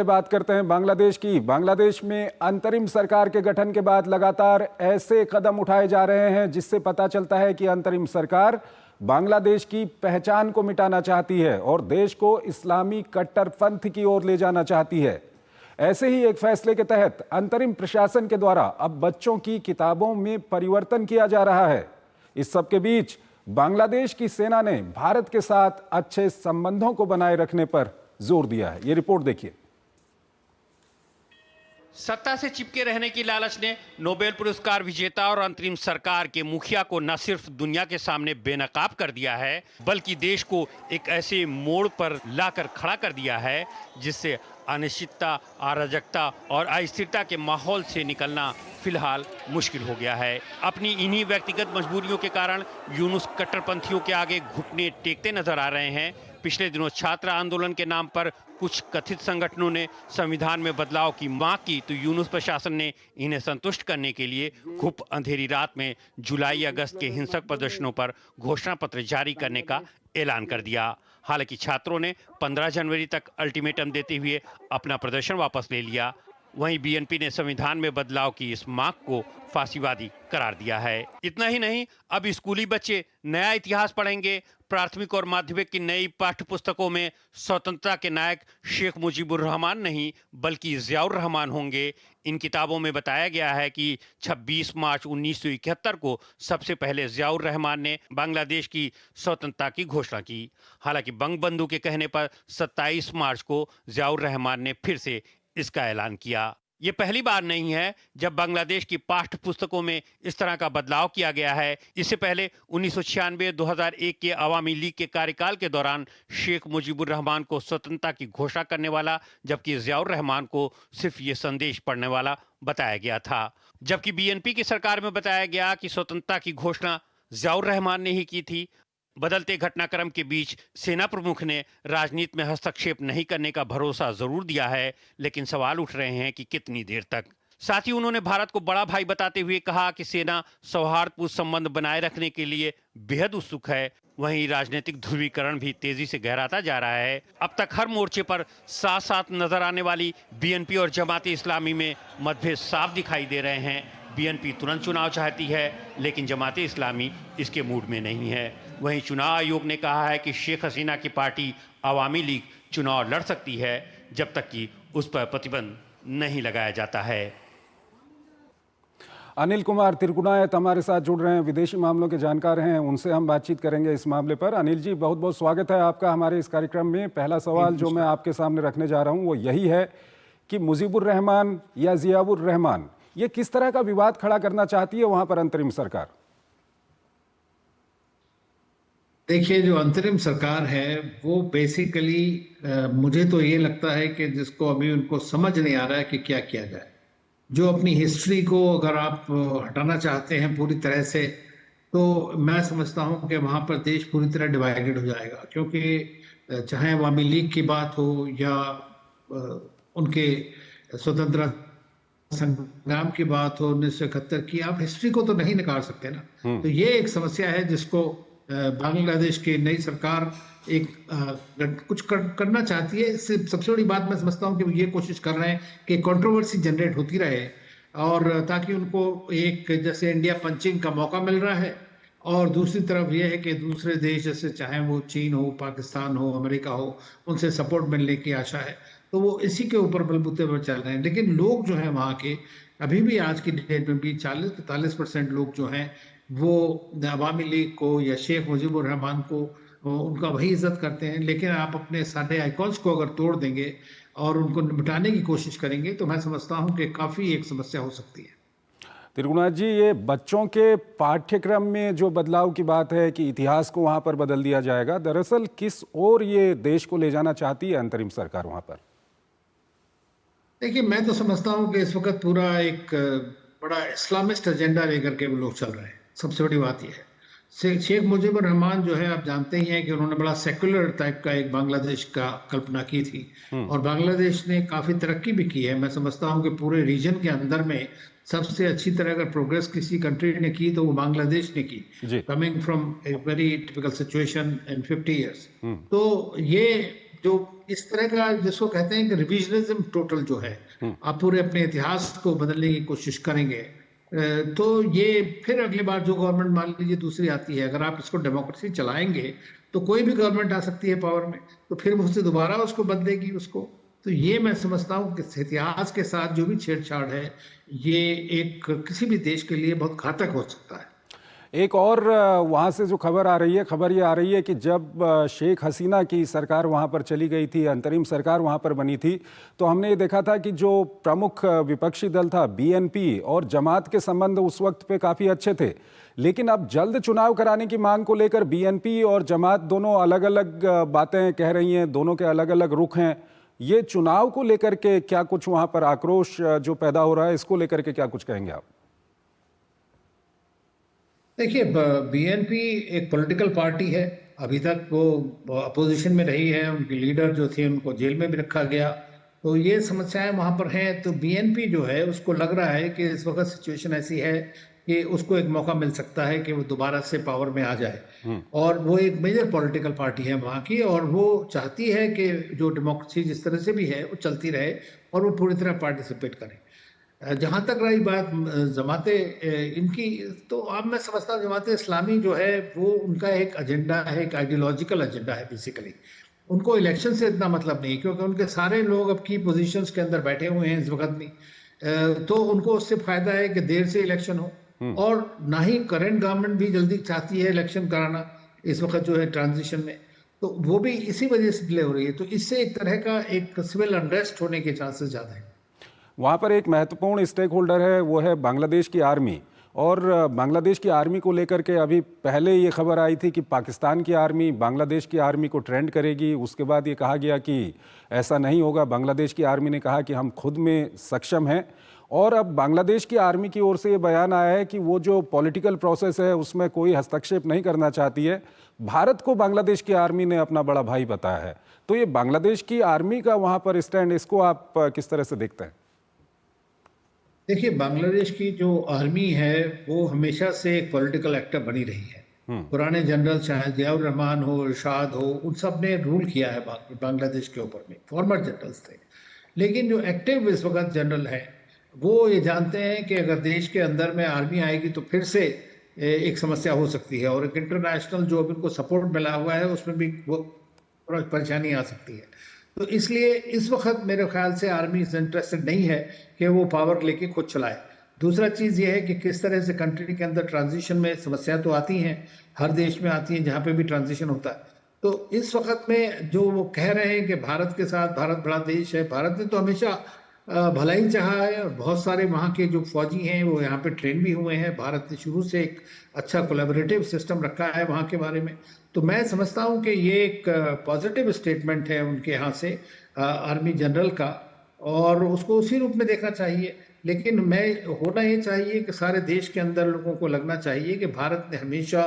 बात करते हैं बांग्लादेश की। बांग्लादेश में अंतरिम सरकार के गठन के बाद लगातार ऐसे कदम उठाए जा रहे हैं जिससे पता चलता है कि अंतरिम सरकार बांग्लादेश की पहचान को मिटाना चाहती है और देश को इस्लामी कट्टरपंथ की ओर ले जाना चाहती है। ऐसे ही एक फैसले के तहत अंतरिम प्रशासन के द्वारा अब बच्चों की किताबों में परिवर्तन किया जा रहा है। इस सब के बीच बांग्लादेश की सेना ने भारत के साथ अच्छे संबंधों को बनाए रखने पर जोर दिया है। ये रिपोर्ट देखिए। सत्ता से चिपके रहने की लालच ने नोबेल पुरस्कार विजेता और अंतरिम सरकार के मुखिया को न सिर्फ दुनिया के सामने बेनकाब कर दिया है, बल्कि देश को एक ऐसे मोड़ पर लाकर खड़ा कर दिया है जिससे अनिश्चितता, अराजकता और अस्थिरता के माहौल से निकलना फिलहाल मुश्किल हो गया है। अपनी इन्हीं व्यक्तिगत मजबूरियों के कारण यूनुस कट्टरपंथियों के आगे घुटने टेकते नजर आ रहे हैं। पिछले दिनों छात्र आंदोलन के नाम पर कुछ कथित संगठनों ने संविधान में बदलाव की मांग की तो यूनुस प्रशासन ने इन्हें संतुष्ट करने के लिए खूब अंधेरी रात में जुलाई अगस्त के हिंसक प्रदर्शनों पर घोषणा पत्र जारी करने का ऐलान कर दिया। हालांकि छात्रों ने 15 जनवरी तक अल्टीमेटम देते हुए अपना प्रदर्शन वापस ले लिया। वहीं बीएनपी ने संविधान में बदलाव की इस मांग को फांसीवादी करार दिया है। इतना ही नहीं, अब स्कूली बच्चे नया इतिहास पढ़ेंगे। प्राथमिक और माध्यमिक की नई पाठ्य पुस्तकों में स्वतंत्रता के नायक शेख मुजीबुर रहमान नहीं बल्कि जियाउर रहमान होंगे। इन किताबों में बताया गया है कि 26 मार्च 1971 को सबसे पहले जियाउर रहमान ने बांग्लादेश की स्वतंत्रता की घोषणा की। हालांकि बंगबंधु के कहने पर 27 मार्च को जियाउर रहमान ने फिर से इसका ऐलान किया। ये पहली बार नहीं है जब बांग्लादेश की पाठ्य पुस्तकों में इस तरह का बदलाव किया गया है। इससे पहले 1996-2001 के अवामी लीग के कार्यकाल के दौरान शेख मुजीबुर रहमान को स्वतंत्रता की घोषणा करने वाला जबकि जियाउर रहमान को सिर्फ ये संदेश पढ़ने वाला बताया गया था। जबकि बीएनपी की सरकार में बताया गया कि स्वतंत्रता की घोषणा जियाउर रहमान ने ही की थी। बदलते घटनाक्रम के बीच सेना प्रमुख ने राजनीति में हस्तक्षेप नहीं करने का भरोसा जरूर दिया है, लेकिन सवाल उठ रहे हैं कि कितनी देर तक। साथ ही उन्होंने भारत को बड़ा भाई बताते हुए कहा कि सेना सौहार्दपूर्ण संबंध बनाए रखने के लिए बेहद उत्सुक है। वहीं राजनीतिक ध्रुवीकरण भी तेजी से गहराता जा रहा है। अब तक हर मोर्चे पर साथ साथ नजर आने वाली बीएनपी और जमात इस्लामी में मतभेद साफ दिखाई दे रहे हैं। बीएनपी तुरंत चुनाव चाहती है, लेकिन जमात इस्लामी इसके मूड में नहीं है। वहीं चुनाव आयोग ने कहा है कि शेख हसीना की पार्टी अवामी लीग चुनाव लड़ सकती है जब तक कि उस पर प्रतिबंध नहीं लगाया जाता है। अनिल कुमार तिरकुनायत हमारे साथ जुड़ रहे हैं, विदेशी मामलों के जानकार हैं, उनसे हम बातचीत करेंगे इस मामले पर। अनिल जी, बहुत बहुत स्वागत है आपका हमारे इस कार्यक्रम में। पहला सवाल जो मैं आपके सामने रखने जा रहा हूं वो यही है कि मुजीबुर रहमान या जियाउर रहमान, ये किस तरह का विवाद खड़ा करना चाहती है वहां पर अंतरिम सरकार? देखिए, जो अंतरिम सरकार है वो बेसिकली मुझे तो ये लगता है कि जिसको अभी उनको समझ नहीं आ रहा है कि क्या किया जाए। जो अपनी हिस्ट्री को अगर आप हटाना चाहते हैं पूरी तरह से, तो मैं समझता हूं कि वहां पर देश पूरी तरह डिवाइडेड हो जाएगा। क्योंकि चाहे अवामी लीग की बात हो या उनके स्वतंत्रता संग्राम की बात हो 1971 की, आप हिस्ट्री को तो नहीं नकार सकते ना। तो ये एक समस्या है जिसको बांग्लादेश की नई सरकार कुछ करना चाहती है। इससे सबसे बड़ी बात मैं समझता हूँ कि ये कोशिश कर रहे हैं कि कंट्रोवर्सी जनरेट होती रहे और ताकि उनको एक जैसे इंडिया पंचिंग का मौका मिल रहा है, और दूसरी तरफ ये है कि दूसरे देश जैसे चाहे वो चीन हो, पाकिस्तान हो, अमेरिका हो, उनसे सपोर्ट मिलने की आशा है। तो वो इसी के ऊपर बलबूते पर चल रहे हैं। लेकिन लोग जो हैं वहाँ के अभी भी आज की डेट में भी 40-45% लोग जो हैं वो अवामी लीग को या शेख मुजीबुर रहमान को उनका वही इज्जत करते हैं। लेकिन आप अपने सारे आइकॉन्स को अगर तोड़ देंगे और उनको मिटाने की कोशिश करेंगे तो मैं समझता हूँ कि काफ़ी एक समस्या हो सकती है। तिरकुनाथ जी, ये बच्चों के पाठ्यक्रम में जो बदलाव की बात है कि इतिहास को वहां पर बदल दिया जाएगा, दरअसल किस ओर ये देश को ले जाना चाहती है अंतरिम सरकार वहां पर? देखिए, मैं तो समझता हूँ कि इस वक्त पूरा एक बड़ा इस्लामिस्ट एजेंडा लेकर के वो लोग चल रहे हैं। सबसे बड़ी बात यह है, शेख मुजीबुर रहमान जो है, आप जानते ही हैं कि उन्होंने बड़ा सेकुलर टाइप का एक बांग्लादेश का कल्पना की थी और बांग्लादेश ने काफ़ी तरक्की भी की है। मैं समझता हूँ कि पूरे रीजन के अंदर में सबसे अच्छी तरह अगर प्रोग्रेस किसी कंट्री ने की तो वो बांग्लादेश ने की, coming from a very typical situation in 50 years. तो ये जो इस तरह का जिसको कहते हैं कि रिविजनिज्म टोटल जो है, आप पूरे अपने इतिहास को बदलने की कोशिश करेंगे, तो ये फिर अगली बार जो गवर्नमेंट मान लीजिए दूसरी आती है, अगर आप इसको डेमोक्रेसी चलाएंगे तो कोई भी गवर्नमेंट आ सकती है पावर में, तो फिर मुझसे दोबारा उसको बदलेगी उसको। तो ये मैं समझता हूँ कि इतिहास के साथ जो भी छेड़छाड़ है, ये एक किसी भी देश के लिए बहुत घातक हो सकता है। एक और वहाँ से जो खबर आ रही है, खबर ये आ रही है कि जब शेख हसीना की सरकार वहाँ पर चली गई थी, अंतरिम सरकार वहाँ पर बनी थी, तो हमने ये देखा था कि जो प्रमुख विपक्षी दल था बीएनपी और जमात के संबंध उस वक्त पे काफ़ी अच्छे थे। लेकिन अब जल्द चुनाव कराने की मांग को लेकर बीएनपी और जमात दोनों अलग अलग बातें कह रही हैं, दोनों के अलग अलग रुख हैं। ये चुनाव को लेकर के क्या कुछ वहाँ पर आक्रोश जो पैदा हो रहा है, इसको लेकर के क्या कुछ कहेंगे आप? देखिए, बीएनपी एक पॉलिटिकल पार्टी है। अभी तक वो अपोजिशन में रही है, उनके लीडर जो थे उनको जेल में भी रखा गया, तो ये समस्याएं वहां पर हैं। तो बीएनपी जो है उसको लग रहा है कि इस वक्त सिचुएशन ऐसी है कि उसको एक मौका मिल सकता है कि वो दोबारा से पावर में आ जाए, और वो एक मेजर पॉलिटिकल पार्टी है वहाँ की, और वो चाहती है कि जो डेमोक्रेसी जिस तरह से भी है वो चलती रहे और वो पूरी तरह पार्टिसिपेट करें। जहाँ तक रही बात जमाते इनकी, तो अब मैं समझता हूँ जमाते इस्लामी जो है वो उनका एक एजेंडा है, एक आइडियोलॉजिकल एजेंडा है बेसिकली। उनको इलेक्शन से इतना मतलब नहीं, क्योंकि उनके सारे लोग अब की पोजीशंस के अंदर बैठे हुए हैं इस वक्त में, तो उनको उससे फायदा है कि देर से इलेक्शन हो, और ना ही करंट गवर्नमेंट भी जल्दी चाहती है इलेक्शन कराना इस वक्त जो है ट्रांजिशन में, तो वो भी इसी वजह से डिले हो रही है। तो इससे एक तरह का एक सिविल अनरेस्ट होने के चांसेस ज़्यादा है। वहाँ पर एक महत्वपूर्ण स्टेक होल्डर है, वो है बांग्लादेश की आर्मी। और बांग्लादेश की आर्मी को लेकर के अभी पहले ये खबर आई थी कि पाकिस्तान की आर्मी बांग्लादेश की आर्मी को ट्रेंड करेगी। उसके बाद ये कहा गया कि ऐसा नहीं होगा। बांग्लादेश की आर्मी ने कहा कि हम खुद में सक्षम हैं। और अब बांग्लादेश की आर्मी की ओर से ये बयान आया है कि वो जो पॉलिटिकल प्रोसेस है उसमें कोई हस्तक्षेप नहीं करना चाहती है। भारत को बांग्लादेश की आर्मी ने अपना बड़ा भाई बताया है। तो ये बांग्लादेश की आर्मी का वहाँ पर स्टैंड, इसको आप किस तरह से देखते हैं? देखिए, बांग्लादेश की जो आर्मी है वो हमेशा से एक पॉलिटिकल एक्टर बनी रही है। पुराने जनरल चाहे जियाउर रहमान हो, इरशाद हो, उन सब ने रूल किया है बांग्लादेश के ऊपर में, फॉर्मर जनरल्स थे। लेकिन जो एक्टिव इस वक्त जनरल हैं वो ये जानते हैं कि अगर देश के अंदर में आर्मी आएगी तो फिर से एक समस्या हो सकती है, और एक इंटरनेशनल जो अभी उनको सपोर्ट मिला हुआ है उसमें भी वो परेशानी आ सकती है। तो इसलिए इस वक्त मेरे ख्याल से आर्मी इंटरेस्टेड नहीं है कि वो पावर लेके खुद चलाए। दूसरा चीज़ ये है कि किस तरह से कंट्री के अंदर ट्रांजिशन में समस्या तो आती हैं, हर देश में आती हैं जहाँ पे भी ट्रांजिशन होता है। तो इस वक्त में जो वो कह रहे हैं कि भारत के साथ, भारत बड़ा देश है, भारत ने तो हमेशा भला ही चाहा है, और बहुत सारे वहाँ के जो फौजी हैं वो यहाँ पे ट्रेन भी हुए हैं। भारत ने शुरू से एक अच्छा कोलैबोरेटिव सिस्टम रखा है वहाँ के बारे में। तो मैं समझता हूँ कि ये एक पॉजिटिव स्टेटमेंट है उनके यहाँ से आर्मी जनरल का, और उसको उसी रूप में देखना चाहिए। लेकिन मैं होना ये चाहिए कि सारे देश के अंदर लोगों को लगना चाहिए कि भारत ने हमेशा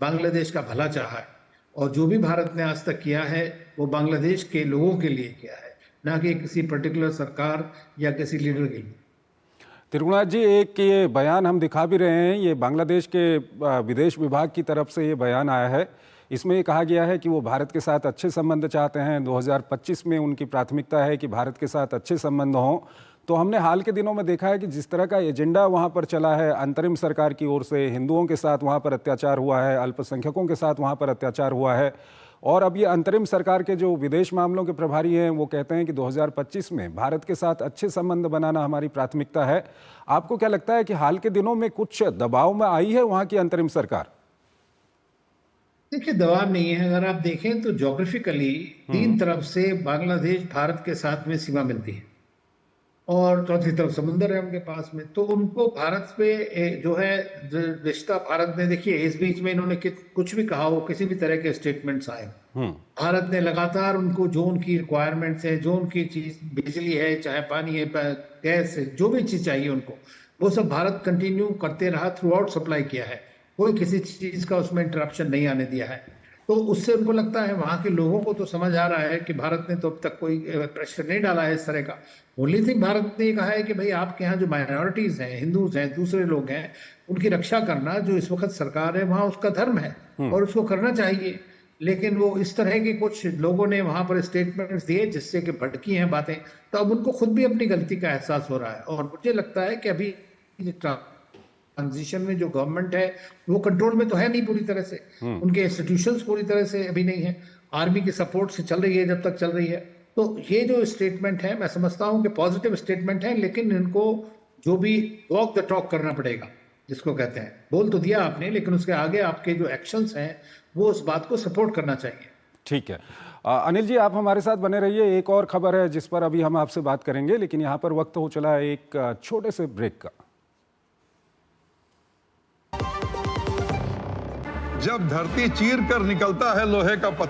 बांग्लादेश का भला चाहा है, और जो भी भारत ने आज तक किया है वो बांग्लादेश के लोगों के लिए किया है, ना कि किसी पर्टिकुलर सरकार या किसी लीडर के लिए। त्रिगुणाथ जी, एक ये बयान हम दिखा भी रहे हैं, ये बांग्लादेश के विदेश विभाग की तरफ से ये बयान आया है। इसमें ये कहा गया है कि वो भारत के साथ अच्छे संबंध चाहते हैं। 2025 में उनकी प्राथमिकता है कि भारत के साथ अच्छे संबंध हों। तो हमने हाल के दिनों में देखा है कि जिस तरह का एजेंडा वहाँ पर चला है अंतरिम सरकार की ओर से, हिंदुओं के साथ वहाँ पर अत्याचार हुआ है, अल्पसंख्यकों के साथ वहाँ पर अत्याचार हुआ है। और अब ये अंतरिम सरकार के जो विदेश मामलों के प्रभारी हैं वो कहते हैं कि 2025 में भारत के साथ अच्छे संबंध बनाना हमारी प्राथमिकता है। आपको क्या लगता है कि हाल के दिनों में कुछ दबाव में आई है वहाँ की अंतरिम सरकार? देखिए, दबाव नहीं है। अगर आप देखें तो ज्योग्राफिकली 3 तरफ से बांग्लादेश भारत के साथ में सीमा मिलती है, और चौथी तरफ समुंदर है उनके पास में। तो उनको भारत पे जो है रिश्ता, भारत ने, देखिए इस बीच में इन्होंने कुछ भी कहा हो, किसी भी तरह के स्टेटमेंट्स आए, भारत ने लगातार उनको जो उनकी रिक्वायरमेंट्स है, जो उनकी चीज बिजली है, चाहे पानी है, गैस है, जो भी चीज चाहिए उनको, वो सब भारत कंटिन्यू करते रहा, थ्रू आउट सप्लाई किया है। कोई किसी चीज का उसमें इंटरप्शन नहीं आने दिया है। तो उससे उनको लगता है, वहां के लोगों को तो समझ आ रहा है कि भारत ने तो अब तक कोई प्रेशर नहीं डाला है इस तरह का। ओनली थिंग भारत ने कहा है कि भाई आपके यहाँ जो माइनॉरिटीज हैं, हिंदूज हैं, दूसरे लोग हैं, उनकी रक्षा करना जो इस वक्त सरकार है वहाँ उसका धर्म है और उसको करना चाहिए। लेकिन वो इस तरह के कुछ लोगों ने वहां पर स्टेटमेंट्स दिए जिससे कि भटकी हैं बातें, तो अब उनको खुद भी अपनी गलती का एहसास हो रहा है। और मुझे लगता है कि अभी ट्रांजिशन में जो गवर्नमेंट है वो कंट्रोल में तो है नहीं पूरी तरह से, उनके इंस्टीट्यूशंस पूरी तरह से अभी नहीं है, आर्मी के सपोर्ट से चल रही है जब तक चल रही है। तो ये जो स्टेटमेंट है मैं समझता हूं कि पॉजिटिव स्टेटमेंट है, लेकिन इनको जो भी वॉक द टॉक करना पड़ेगा, जिसको कहते हैं। बोल तो दिया आपने, लेकिन उसके आगे आपके जो एक्शंस हैं वो उस बात को सपोर्ट करना चाहिए। ठीक है। अनिल जी, आप हमारे साथ बने रहिए। एक और खबर है जिस पर अभी हम आपसे बात करेंगे, लेकिन यहाँ पर वक्त हो चला है एक छोटे से ब्रेक का। जब धरती चीर कर निकलता है लोहे का पत्थर,